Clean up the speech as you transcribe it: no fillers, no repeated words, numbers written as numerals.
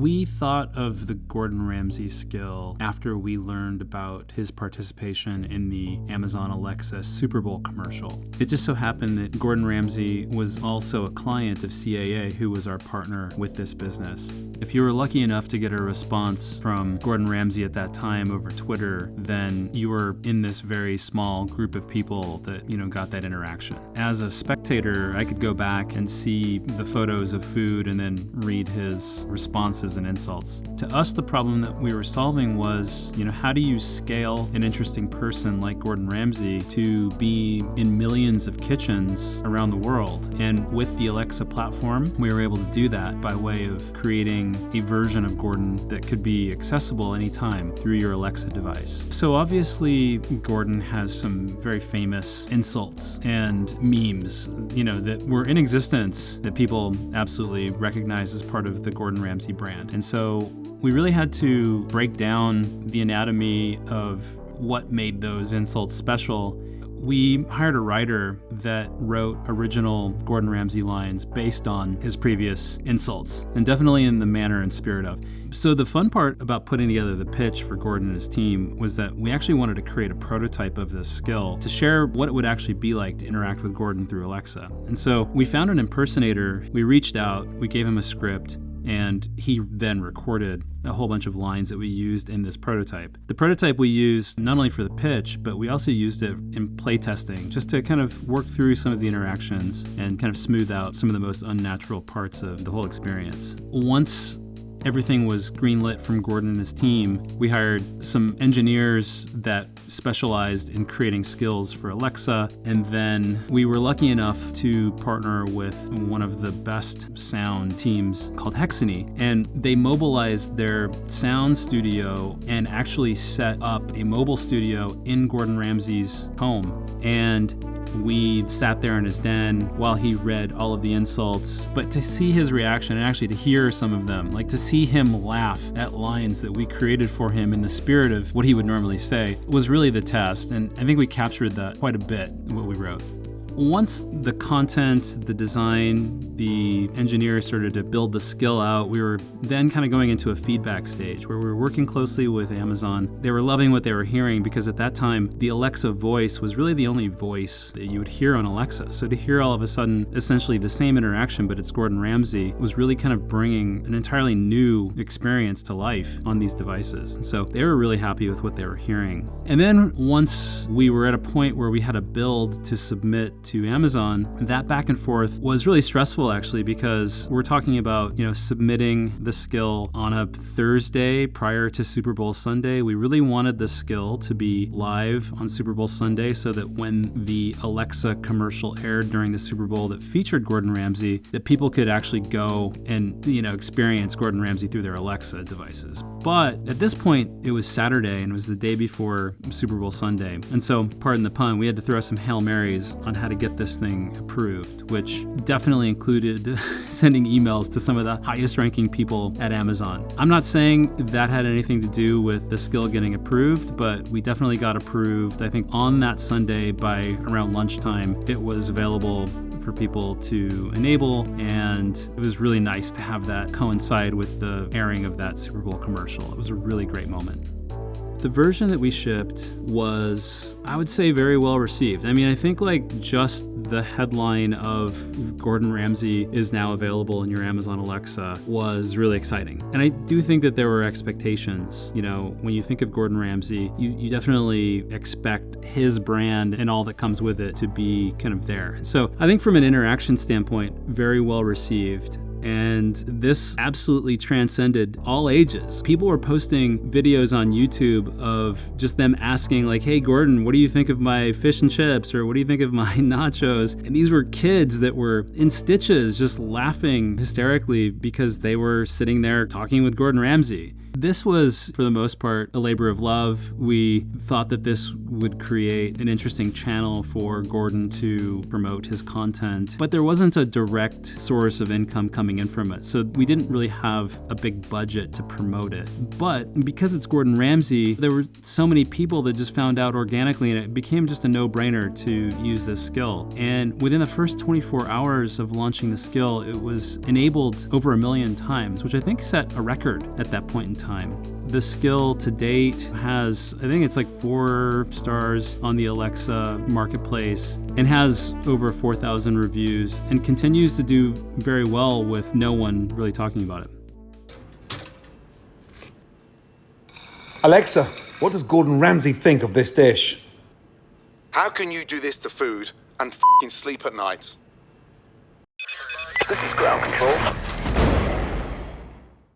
We thought of the Gordon Ramsay skill after we learned about his participation in the Amazon Alexa Super Bowl commercial. It just so happened that Gordon Ramsay was also a client of CAA, who was our partner with this business. If you were lucky enough to get a response from Gordon Ramsay at that time over Twitter, then you were in this very small group of people that, got that interaction. As a spectator, I could go back and see the photos of food and then read his responses and insults. To us, the problem that we were solving was, how do you scale an interesting person like Gordon Ramsay to be in millions of kitchens around the world? And with the Alexa platform, we were able to do that by way of creating a version of Gordon that could be accessible anytime through your Alexa device. So obviously, Gordon has some very famous insults and memes, that were in existence that people absolutely recognize as part of the Gordon Ramsay brand. And so we really had to break down the anatomy of what made those insults special. We hired a writer that wrote original Gordon Ramsay lines based on his previous insults, and definitely in the manner and spirit of. So the fun part about putting together the pitch for Gordon and his team was that we actually wanted to create a prototype of this skill to share what it would actually be like to interact with Gordon through Alexa. And so we found an impersonator, we reached out, we gave him a script, and he then recorded a whole bunch of lines that we used in this prototype. The prototype we used not only for the pitch, but we also used it in playtesting just to kind of work through some of the interactions and kind of smooth out some of the most unnatural parts of the whole experience. Once everything was greenlit from Gordon and his team, we hired some engineers that specialized in creating skills for Alexa, and then we were lucky enough to partner with one of the best sound teams called Hexany, and they mobilized their sound studio and actually set up a mobile studio in Gordon Ramsay's home. And we sat there in his den while he read all of the insults, but to see his reaction and actually to hear some of them, like to see him laugh at lines that we created for him in the spirit of what he would normally say, was really the test. And I think we captured that quite a bit in what we wrote. Once the content, the design, the engineers started to build the skill out, we were then kind of going into a feedback stage where we were working closely with Amazon. They were loving what they were hearing because at that time, the Alexa voice was really the only voice that you would hear on Alexa. So to hear all of a sudden essentially the same interaction, but it's Gordon Ramsay, was really kind of bringing an entirely new experience to life on these devices. And so they were really happy with what they were hearing. And then once we were at a point where we had a build to submit to Amazon, that back and forth was really stressful actually, because we're talking about, submitting the skill on a Thursday prior to Super Bowl Sunday. We really wanted the skill to be live on Super Bowl Sunday so that when the Alexa commercial aired during the Super Bowl that featured Gordon Ramsay, that people could actually go and, experience Gordon Ramsay through their Alexa devices. But at this point, it was Saturday and it was the day before Super Bowl Sunday. And so, pardon the pun, we had to throw some Hail Marys on how to get this thing approved, which definitely included sending emails to some of the highest ranking people at Amazon. I'm not saying that had anything to do with the skill getting approved, but we definitely got approved. I think on that Sunday by around lunchtime, it was available for people to enable, and it was really nice to have that coincide with the airing of that Super Bowl commercial. It was a really great moment. The version that we shipped was, I would say, very well received. I think just the headline of Gordon Ramsay is now available in your Amazon Alexa was really exciting. And I do think that there were expectations. When you think of Gordon Ramsay, you definitely expect his brand and all that comes with it to be kind of there. So I think from an interaction standpoint, very well received. And this absolutely transcended all ages. People were posting videos on YouTube of just them asking hey, Gordon, what do you think of my fish and chips? Or what do you think of my nachos? And these were kids that were in stitches, just laughing hysterically because they were sitting there talking with Gordon Ramsay. This was, for the most part, a labor of love. We thought that this would create an interesting channel for Gordon to promote his content, but there wasn't a direct source of income coming in from it, so we didn't really have a big budget to promote it. But because it's Gordon Ramsay, there were so many people that just found out organically, and it became just a no-brainer to use this skill. And within the first 24 hours of launching the skill, it was enabled over 1 million times, which I think set a record at that point in time. The skill to date has, I think it's like 4 stars on the Alexa marketplace, and has over 4,000 reviews, and continues to do very well with no one really talking about it. Alexa, what does Gordon Ramsay think of this dish? How can you do this to food and f***ing sleep at night? This is ground control.